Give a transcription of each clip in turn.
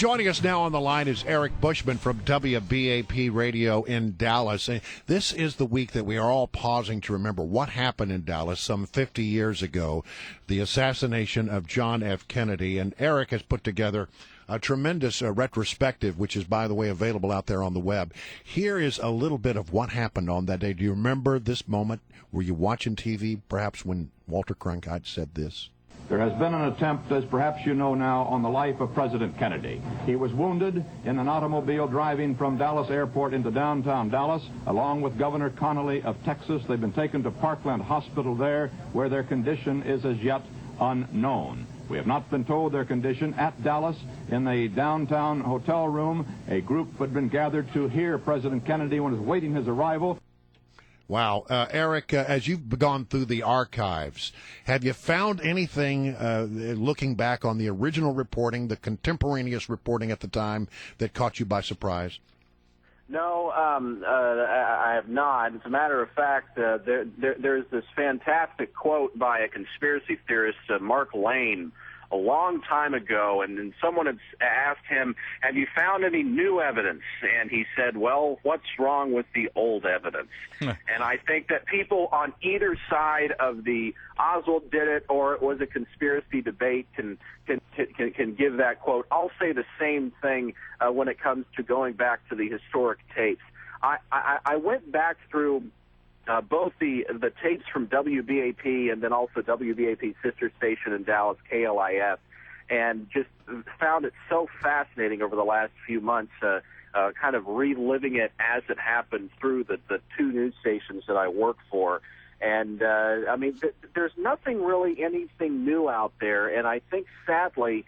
Joining us now on the line is Eric Bushman from WBAP Radio in Dallas. This is the week that we are all pausing to remember what happened in Dallas some 50 years ago, the assassination of John F. Kennedy. And Eric has put together a tremendous retrospective, which is, by the way, available out there on the web. Here is a little bit of what happened on that day. Do you remember this moment? Were you watching TV, perhaps, when Walter Cronkite said this? There has been an attempt, as perhaps you know now, on the life of President Kennedy. He was wounded in an automobile driving from Dallas Airport into downtown Dallas, along with Governor Connolly of Texas. They've been taken to Parkland Hospital there, where their condition is as yet unknown. We have not been told their condition. At Dallas, in the downtown hotel room, a group had been gathered to hear President Kennedy when he was waiting his arrival. Wow. Eric, as you've gone through the archives, have you found anything, looking back on the original reporting, the contemporaneous reporting at the time, that caught you by surprise? No, I have not. As a matter of fact, there's this fantastic quote by a conspiracy theorist, Mark Lane, a long time ago, and then someone had asked him, have you found any new evidence? And he said, well, what's wrong with the old evidence? And I think that people on either side of the Oswald did it or it was a conspiracy debate can give that quote. I'll say the same thing when it comes to going back to the historic tapes. I went back through both the tapes from WBAP and then also WBAP's sister station in Dallas, KLIF, and just found it so fascinating over the last few months, kind of reliving it as it happened through the two news stations that I work for. And, I mean, there's nothing really anything new out there, and I think, sadly,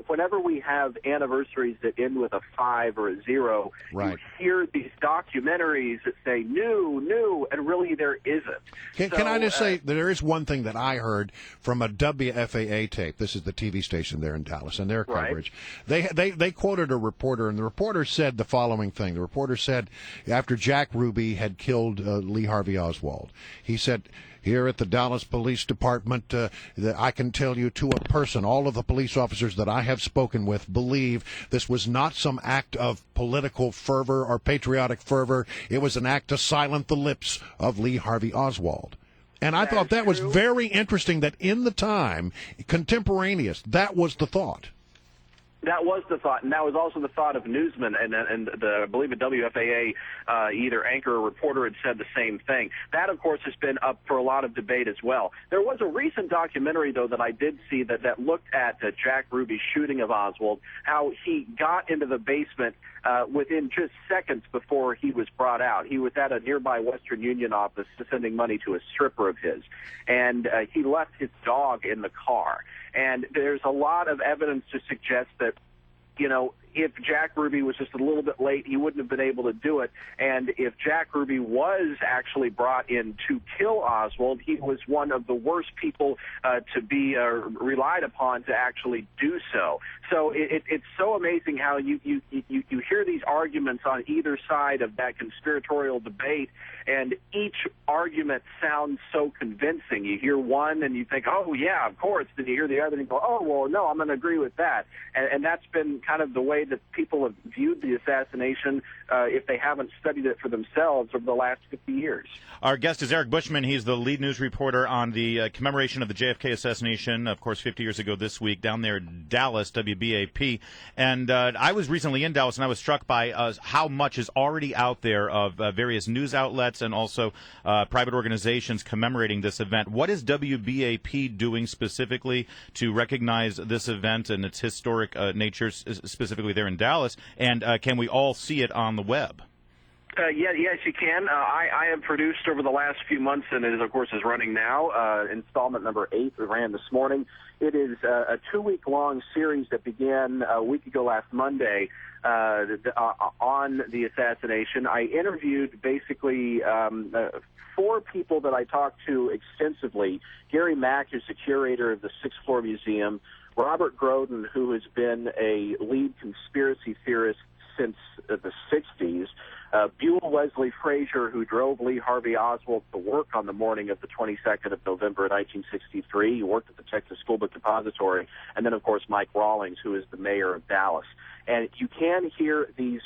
whenever we have anniversaries that end with a 5 or a 0, right, you hear these documentaries that say new, and really there isn't. Can I just say there is one thing that I heard from a WFAA tape. This is the TV station there in Dallas, and their coverage. Right. They quoted a reporter, and the reporter said the following thing. The reporter said, after Jack Ruby had killed Lee Harvey Oswald, he said, here at the Dallas Police Department, that I can tell you to a person, all of the police officers that I have spoken with believe this was not some act of political fervor or patriotic fervor. It was an act to silence the lips of Lee Harvey Oswald. And I thought that was very interesting that in the time, contemporaneous, that was the thought. That was the thought, and that was also the thought of newsmen, and I believe at WFAA, either anchor or reporter had said the same thing. That, of course, has been up for a lot of debate as well. There was a recent documentary, though, that I did see that looked at Jack Ruby's shooting of Oswald, how he got into the basement within just seconds before he was brought out. He was at a nearby Western Union office sending money to a stripper of his, and he left his dog in the car. And there's a lot of evidence to suggest that, you know, if Jack Ruby was just a little bit late, he wouldn't have been able to do it. And if Jack Ruby was actually brought in to kill Oswald, he was one of the worst people to be relied upon to actually do so. So it's so amazing how you hear these arguments on either side of that conspiratorial debate, and each argument sounds so convincing. You hear one and you think, oh, yeah, of course. Then you hear the other and you go, oh, well, no, I'm going to agree with that. And that's been kind of the way that people have viewed the assassination if they haven't studied it for themselves over the last 50 years. Our guest is Eric Bushman. He's the lead news reporter on the commemoration of the JFK assassination, of course, 50 years ago this week, down there in Dallas, WBAP. And I was recently in Dallas, and I was struck by how much is already out there of various news outlets and also private organizations commemorating this event. What is WBAP doing specifically to recognize this event and its historic nature, specifically there in Dallas? And can we all see it on the web? Yes, you can. I have produced over the last few months, and it, of course, is running now, installment number 8 that ran this morning. It is a 2-week-long series that began a week ago last Monday on the assassination. I interviewed basically 4 people that I talked to extensively. Gary Mack, who's the curator of the Sixth Floor Museum, Robert Groden, who has been a lead conspiracy theorist since the 60s. Buell Wesley Frazier, who drove Lee Harvey Oswald to work on the morning of the 22nd of November 1963. He worked at the Texas School Book Depository. And then, of course, Mike Rawlings, who is the mayor of Dallas. And you can hear these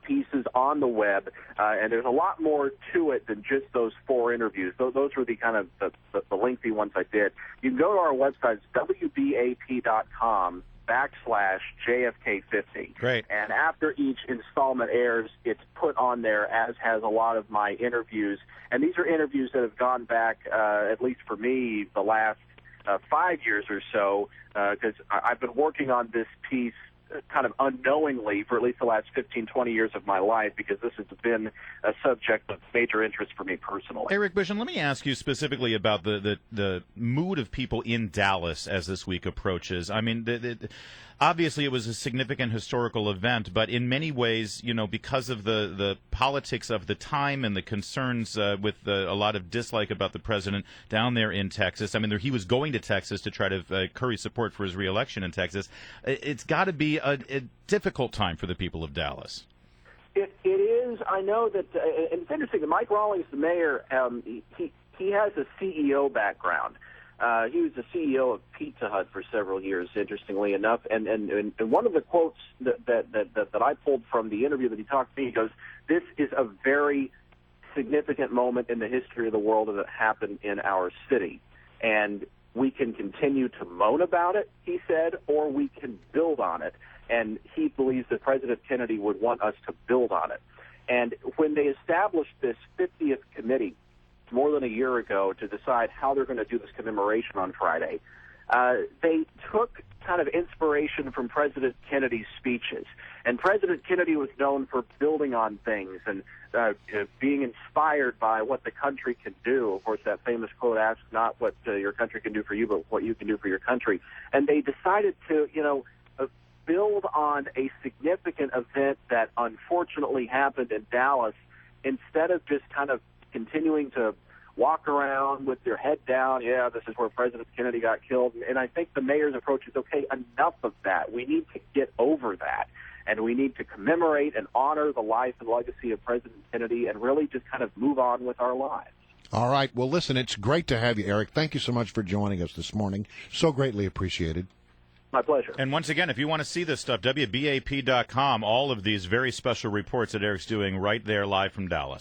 pieces on the web, and there's a lot more to it than just those 4 interviews. Those were the kind of the lengthy ones I did. You can go to our website, WBAP.com/JFK50. Great. And after each installment airs, it's put on there, as has a lot of my interviews. And these are interviews that have gone back, at least for me, the last 5 years or so, because I've been working on this piece kind of unknowingly for at least the last 15, 20 years of my life, because this has been a subject of major interest for me personally. Eric Bushman, let me ask you specifically about the mood of people in Dallas as this week approaches. I mean, obviously it was a significant historical event, but in many ways, you know, because of the politics of the time and the concerns with a lot of dislike about the president down there in Texas. I mean, he was going to Texas to try to curry support for his reelection in Texas. It's got to be a difficult time for the people of Dallas. It is. I know that, and it's interesting that Mike Rawlings, the mayor, he has a CEO background. He was the CEO of Pizza Hut for several years, interestingly enough. And one of the quotes that I pulled from the interview that he talked to me, he goes, "This is a very significant moment in the history of the world that happened in our city. And we can continue to moan about it," he said, "or we can build on it." And he believes that President Kennedy would want us to build on it. And when they established this 50th committee more than a year ago to decide how they're going to do this commemoration on Friday, they took kind of inspiration from President Kennedy's speeches. And President Kennedy was known for building on things and being inspired by what the country can do. Of course, that famous quote asks not what your country can do for you, but what you can do for your country. And they decided to, build on a significant event that unfortunately happened in Dallas, instead of just kind of continuing to walk around with your head down. Yeah, this is where President Kennedy got killed. And I think the mayor's approach is, okay, enough of that. We need to get over that. And we need to commemorate and honor the life and legacy of President Kennedy and really just kind of move on with our lives. All right. Well, listen, it's great to have you, Eric. Thank you so much for joining us this morning. So greatly appreciated. My pleasure. And once again, if you want to see this stuff, WBAP.com, all of these very special reports that Eric's doing right there live from Dallas.